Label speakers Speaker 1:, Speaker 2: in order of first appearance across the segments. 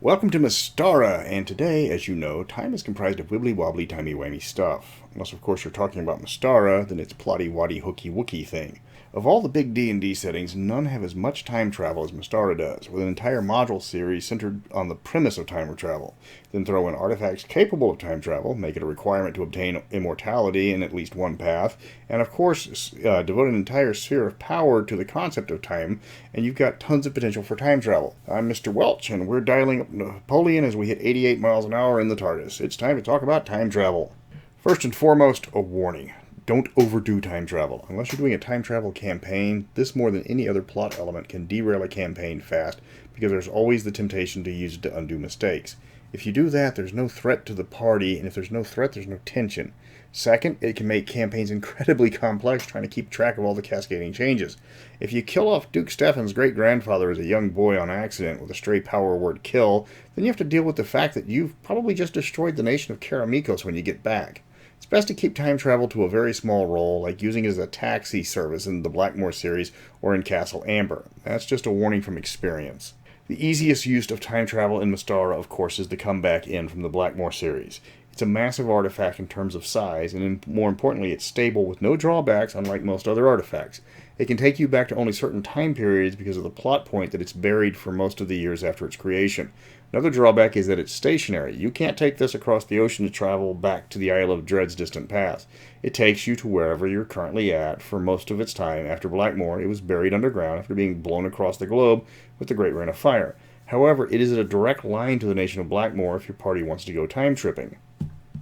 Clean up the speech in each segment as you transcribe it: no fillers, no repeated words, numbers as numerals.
Speaker 1: Welcome to Mystara, and today, as you know, time is comprised of wibbly-wobbly, timey-wimey stuff. Unless, of course, you're talking about Mystara, then it's plotty-waddy, hooky-wooky thing. Of all the big D&D settings, none have as much time travel as Mystara does, with an entire module series centered on the premise of time travel. Then throw in artifacts capable of time travel, make it a requirement to obtain immortality in at least one path, and of course, devote an entire sphere of power to the concept of time, and you've got tons of potential for time travel. I'm Mr. Welch, and we're dialing up Napoleon as we hit 88 miles an hour in the TARDIS. It's time to talk about time travel. First and foremost, a warning. Don't overdo time travel. Unless you're doing a time travel campaign, this more than any other plot element can derail a campaign fast, because there's always the temptation to use it to undo mistakes. If you do that, there's no threat to the party, and if there's no threat, there's no tension. Second, it can make campaigns incredibly complex trying to keep track of all the cascading changes. If you kill off Duke Stephen's great-grandfather as a young boy on accident with a stray power word kill, then you have to deal with the fact that you've probably just destroyed the nation of Karamikos when you get back. It's best to keep time travel to a very small role, like using it as a taxi service in the Blackmore series or in Castle Amber. That's just a warning from experience. The easiest use of time travel in Mystara, of course, is the comeback in from the Blackmore series. It's a massive artifact in terms of size, and more importantly, it's stable with no drawbacks, unlike most other artifacts. It can take you back to only certain time periods because of the plot point that it's buried for most of the years after its creation. Another drawback is that it's stationary. You can't take this across the ocean to travel back to the Isle of Dread's distant past. It takes you to wherever you're currently at for most of its time. After Blackmore, it was buried underground after being blown across the globe with the Great Rain of Fire. However, it is a direct line to the nation of Blackmore if your party wants to go time tripping.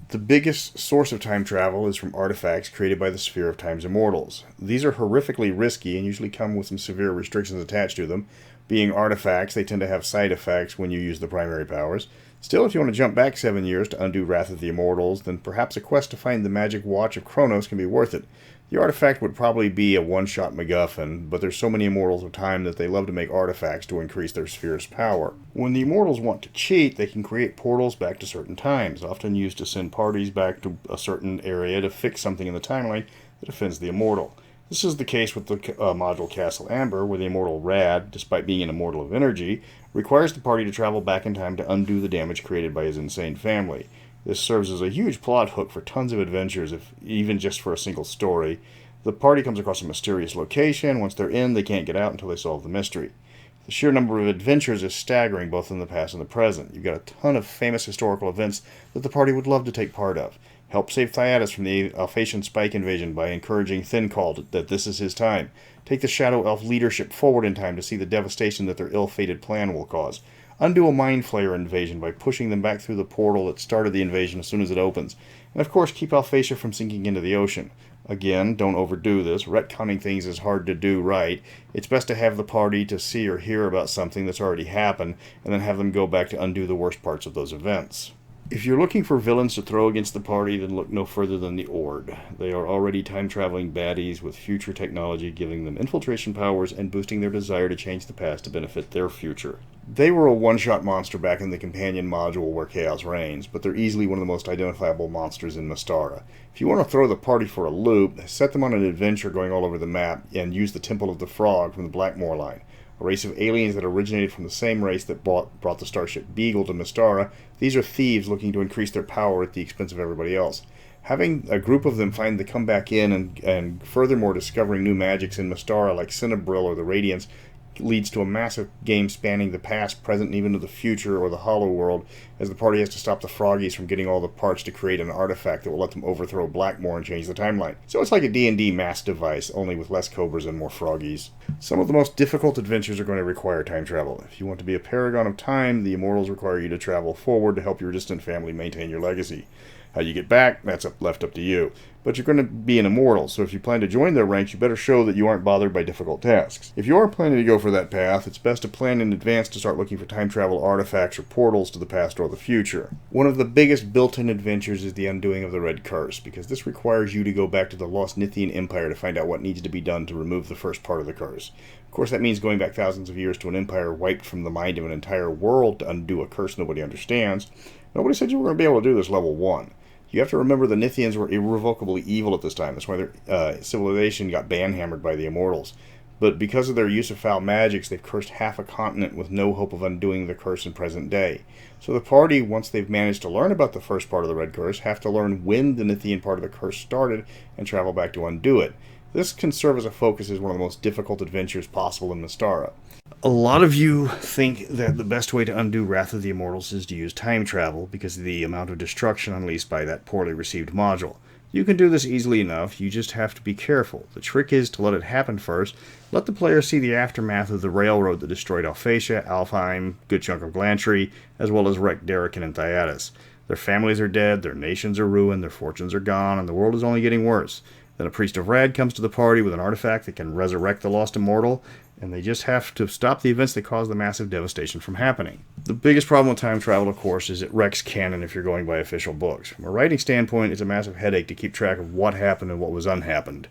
Speaker 1: The biggest source of time travel is from artifacts created by the Sphere of Time's Immortals. These are horrifically risky and usually come with some severe restrictions attached to them. Being artifacts, they tend to have side effects when you use the primary powers. Still, if you want to jump back 7 years to undo Wrath of the Immortals, then perhaps a quest to find the magic watch of Kronos can be worth it. The artifact would probably be a one-shot MacGuffin, but there's so many Immortals of Time that they love to make artifacts to increase their sphere's power. When the Immortals want to cheat, they can create portals back to certain times, often used to send parties back to a certain area to fix something in the timeline that offends the Immortal. This is the case with the module Castle Amber, where the Immortal Rad, despite being an Immortal of Energy, requires the party to travel back in time to undo the damage created by his insane family. This serves as a huge plot hook for tons of adventures, even just for a single story. The party comes across a mysterious location. Once they're in, they can't get out until they solve the mystery. The sheer number of adventures is staggering, both in the past and the present. You've got a ton of famous historical events that the party would love to take part of. Help save Thyatis from the Alphatian Spike invasion by encouraging Thincall that this is his time. Take the Shadow Elf leadership forward in time to see the devastation that their ill-fated plan will cause. Undo a Mind Flayer invasion by pushing them back through the portal that started the invasion as soon as it opens. And of course, keep Alphatia from sinking into the ocean. Again, don't overdo this. Retconning things is hard to do right. It's best to have the party to see or hear about something that's already happened, and then have them go back to undo the worst parts of those events. If you're looking for villains to throw against the party, then look no further than the Ord. They are already time-traveling baddies with future technology giving them infiltration powers and boosting their desire to change the past to benefit their future. They were a one-shot monster back in the companion module where Chaos reigns, but they're easily one of the most identifiable monsters in Mystara. If you want to throw the party for a loop, set them on an adventure going all over the map and use the Temple of the Frog from the Blackmore line. A race of aliens that originated from the same race that brought the starship Beagle to Mystara. These are thieves looking to increase their power at the expense of everybody else. Having a group of them find the comeback in and furthermore discovering new magics in Mystara like Cinebril or the Radiance leads to a massive game spanning the past, present, and even to the future or the Hollow World, as the party has to stop the Froggies from getting all the parts to create an artifact that will let them overthrow Blackmore and change the timeline. So it's like a D&D mass device, only with less Cobras and more Froggies. Some of the most difficult adventures are going to require time travel. If you want to be a paragon of time, the Immortals require you to travel forward to help your distant family maintain your legacy. How you get back, that's left up to you. But you're going to be an immortal, so if you plan to join their ranks, you better show that you aren't bothered by difficult tasks. If you are planning to go for that path, it's best to plan in advance to start looking for time travel artifacts or portals to the past or the future. One of the biggest built-in adventures is the undoing of the Red Curse, because this requires you to go back to the lost Nithian Empire to find out what needs to be done to remove the first part of the curse. Of course, that means going back thousands of years to an empire wiped from the mind of an entire world to undo a curse nobody understands. Nobody said you were going to be able to do this level 1. You have to remember the Nithians were irrevocably evil at this time. That's why their civilization got banhammered by the Immortals. but because of their use of foul magics, they've cursed half a continent with no hope of undoing the curse in present day. So the party, once they've managed to learn about the first part of the Red Curse, have to learn when the Nithian part of the curse started and travel back to undo it. This can serve as a focus as one of the most difficult adventures possible in Mystara. A lot of you think that the best way to undo Wrath of the Immortals is to use time travel because of the amount of destruction unleashed by that poorly received module. You can do this easily enough, you just have to be careful. The trick is to let it happen first. Let the player see the aftermath of the railroad that destroyed Alphatia, Alfheim, good chunk of Glantry, as well as wrecked Darrican and Thyatis. Their families are dead, their nations are ruined, their fortunes are gone, and the world is only getting worse. Then a Priest of Rad comes to the party with an artifact that can resurrect the lost immortal, and they just have to stop the events that cause the massive devastation from happening. The biggest problem with time travel, of course, is it wrecks canon if you're going by official books. From a writing standpoint, it's a massive headache to keep track of what happened and what was unhappened.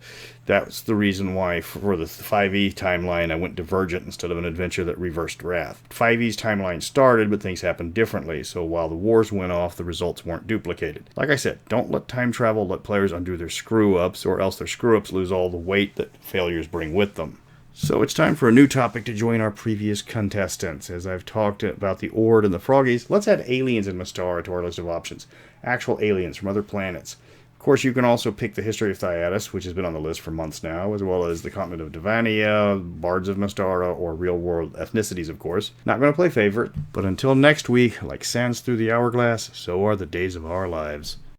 Speaker 1: That's the reason why, for the 5e timeline, I went divergent instead of an adventure that reversed Wrath. 5e's timeline started, but things happened differently, so while the wars went off, the results weren't duplicated. Like I said, don't let time travel let players undo their screw-ups, or else their screw-ups lose all the weight that failures bring with them. So it's time for a new topic to join our previous contestants. As I've talked about the Ord and the Froggies, let's add aliens in Mystara to our list of options. Actual aliens from other planets. Of course, you can also pick the history of Thyatis, which has been on the list for months now, as well as the continent of Devania, Bards of Mystara, or real-world ethnicities, of course. Not going to play favorite, but until next week, like sands through the hourglass, so are the days of our lives.